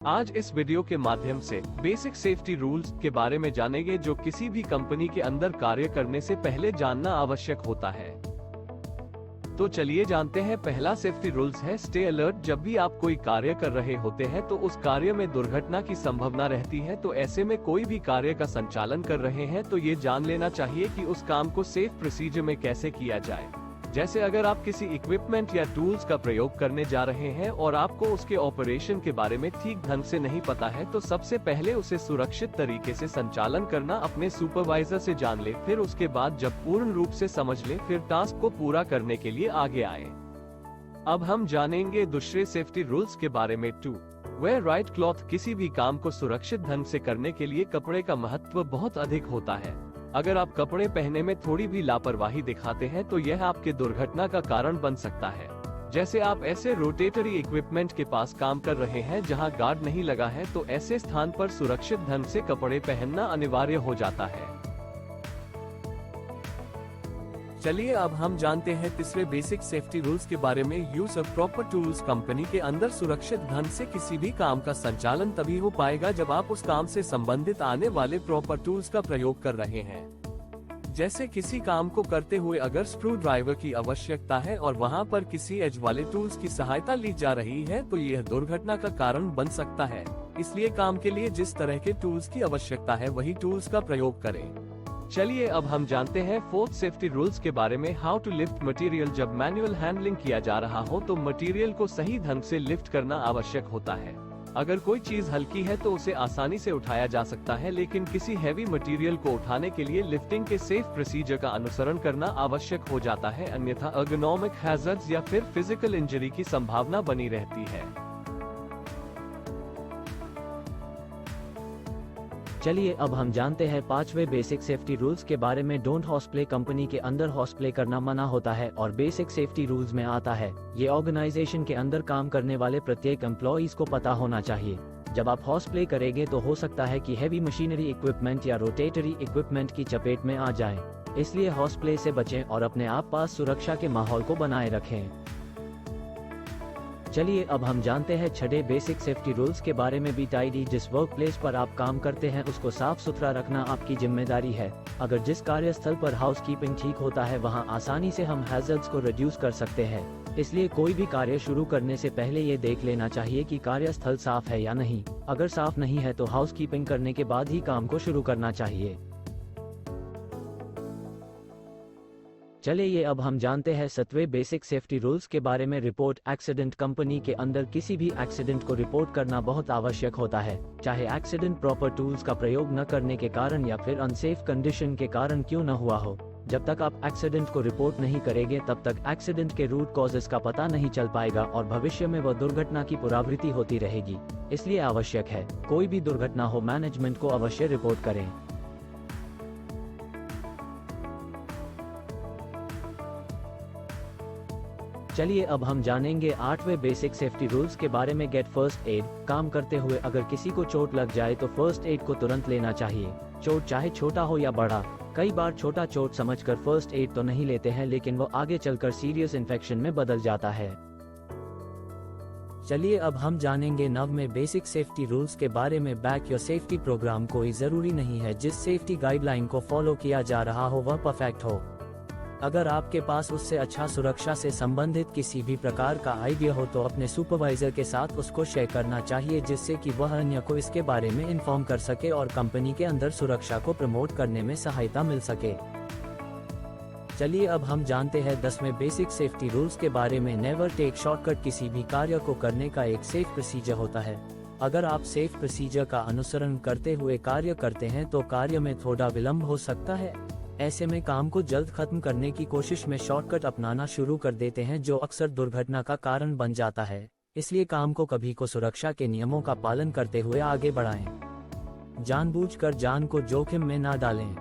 आज इस वीडियो के माध्यम से बेसिक सेफ्टी रूल्स के बारे में जानेंगे जो किसी भी कंपनी के अंदर कार्य करने से पहले जानना आवश्यक होता है। तो चलिए जानते हैं। पहला सेफ्टी रूल्स है स्टे अलर्ट। जब भी आप कोई कार्य कर रहे होते हैं तो उस कार्य में दुर्घटना की संभावना रहती है, तो ऐसे में कोई भी कार्य का संचालन कर रहे हैं तो ये जान लेना चाहिए कि उस काम को सेफ प्रोसीजर में कैसे किया जाए। जैसे अगर आप किसी इक्विपमेंट या टूल्स का प्रयोग करने जा रहे हैं और आपको उसके ऑपरेशन के बारे में ठीक ढंग से नहीं पता है, तो सबसे पहले उसे सुरक्षित तरीके से संचालन करना अपने सुपरवाइजर से जान ले। फिर उसके बाद जब पूर्ण रूप से समझ ले, फिर टास्क को पूरा करने के लिए आगे आए। अब हम जानेंगे दूसरे सेफ्टी रूल्स के बारे में। 2. Wear right cloth. किसी भी काम को सुरक्षित ढंग से करने के लिए कपड़े का महत्व बहुत अधिक होता है। अगर आप कपड़े पहनने में थोड़ी भी लापरवाही दिखाते हैं तो यह आपके दुर्घटना का कारण बन सकता है। जैसे आप ऐसे रोटेटरी इक्विपमेंट के पास काम कर रहे हैं जहां गार्ड नहीं लगा है, तो ऐसे स्थान पर सुरक्षित ढंग से कपड़े पहनना अनिवार्य हो जाता है। चलिए अब हम जानते हैं तीसरे बेसिक सेफ्टी रूल्स के बारे में। Use of proper tools. Company के अंदर सुरक्षित ढंग से किसी भी काम का संचालन तभी हो पाएगा जब आप उस काम से संबंधित आने वाले प्रॉपर टूल्स का प्रयोग कर रहे हैं। जैसे किसी काम को करते हुए अगर स्क्रू ड्राइवर की आवश्यकता है और वहां पर किसी एज वाले टूल्स की सहायता ली जा रही है, तो यह दुर्घटना का कारण बन सकता है। इसलिए काम के लिए जिस तरह के टूल्स की आवश्यकता है वही टूल्स का प्रयोग करें। चलिए अब हम जानते हैं 4th सेफ्टी रूल्स के बारे में। How to lift material. जब मैनुअल हैंडलिंग किया जा रहा हो तो मटेरियल को सही ढंग से लिफ्ट करना आवश्यक होता है। अगर कोई चीज हल्की है तो उसे आसानी से उठाया जा सकता है, लेकिन किसी हैवी मटेरियल को उठाने के लिए लिफ्टिंग के सेफ प्रोसीजर का अनुसरण करना आवश्यक हो जाता है, अन्यथा एर्गोनॉमिक हैजर्ड्स या फिर फिजिकल इंजरी की संभावना बनी रहती है। चलिए अब हम जानते हैं 5वें बेसिक सेफ्टी रूल्स के बारे में। डोंट हॉर्सप्ले। कंपनी के अंदर हॉर्सप्ले करना मना होता है और बेसिक सेफ्टी रूल्स में आता है। ये ऑर्गेनाइजेशन के अंदर काम करने वाले प्रत्येक एम्प्लॉइज को पता होना चाहिए। जब आप हॉर्सप्ले करेंगे तो हो सकता है कि हैवी मशीनरी इक्विपमेंट या रोटेटरी इक्विपमेंट की चपेट में आ जाएं। इसलिए हॉर्सप्ले से बचें और अपने आप पास सुरक्षा के माहौल को बनाए रखें। चलिए अब हम जानते हैं 6ठे बेसिक सेफ्टी रूल्स के बारे में। Be tidy. जिस वर्क प्लेस पर आप काम करते हैं उसको साफ सुथरा रखना आपकी जिम्मेदारी है। अगर जिस कार्यस्थल पर हाउसकीपिंग ठीक होता है वहां आसानी से हम हैजर्ड्स को रिड्यूस कर सकते हैं। इसलिए कोई भी कार्य शुरू करने से पहले ये देख लेना चाहिए कि कार्यस्थल साफ है या नहीं। अगर साफ नहीं है तो हाउसकीपिंग करने के बाद ही काम को शुरू करना चाहिए। चलिए अब हम जानते हैं 7वें बेसिक सेफ्टी रूल्स के बारे में। Report accident. कंपनी के अंदर किसी भी एक्सीडेंट को रिपोर्ट करना बहुत आवश्यक होता है, चाहे एक्सीडेंट प्रॉपर टूल्स का प्रयोग न करने के कारण या फिर अनसेफ कंडीशन के कारण क्यों न हुआ हो। जब तक आप एक्सीडेंट को रिपोर्ट नहीं करेंगे तब तक एक्सीडेंट के रूट कॉजेस का पता नहीं चल पाएगा और भविष्य में वह दुर्घटना की पुनरावृत्ति होती रहेगी। इसलिए आवश्यक है कोई भी दुर्घटना हो मैनेजमेंट को अवश्य रिपोर्ट करें। चलिए अब हम जानेंगे 8वें बेसिक सेफ्टी रूल्स के बारे में। Get first aid. काम करते हुए अगर किसी को चोट लग जाए तो फर्स्ट एड को तुरंत लेना चाहिए। चोट चाहे छोटा हो या बड़ा। कई बार छोटा चोट समझकर फर्स्ट एड तो नहीं लेते हैं, लेकिन वो आगे चलकर सीरियस इन्फेक्शन में बदल जाता है। चलिए अब हम जानेंगे 9वें बेसिक सेफ्टी रूल्स के बारे में। Back your safety programme. कोई जरूरी नहीं है जिस सेफ्टी गाइडलाइन को फॉलो किया जा रहा हो वह परफेक्ट हो। अगर आपके पास उससे अच्छा सुरक्षा से संबंधित किसी भी प्रकार का आइडिया हो तो अपने सुपरवाइजर के साथ उसको शेयर करना चाहिए, जिससे कि वह अन्य को इसके बारे में इन्फॉर्म कर सके और कंपनी के अंदर सुरक्षा को प्रमोट करने में सहायता मिल सके। चलिए अब हम जानते हैं 10वें बेसिक सेफ्टी रूल्स के बारे में। Never take shortcut. किसी भी कार्य को करने का एक सेफ प्रोसीजर होता है। अगर आप सेफ प्रोसीजर का अनुसरण करते हुए कार्य करते हैं तो कार्य में थोड़ा विलंब हो सकता है। ऐसे में काम को जल्द खत्म करने की कोशिश में शॉर्टकट अपनाना शुरू कर देते हैं, जो अक्सर दुर्घटना का कारण बन जाता है। इसलिए काम को कभी को सुरक्षा के नियमों का पालन करते हुए आगे बढ़ाएं। जानबूझकर जान को जोखिम में ना डालें।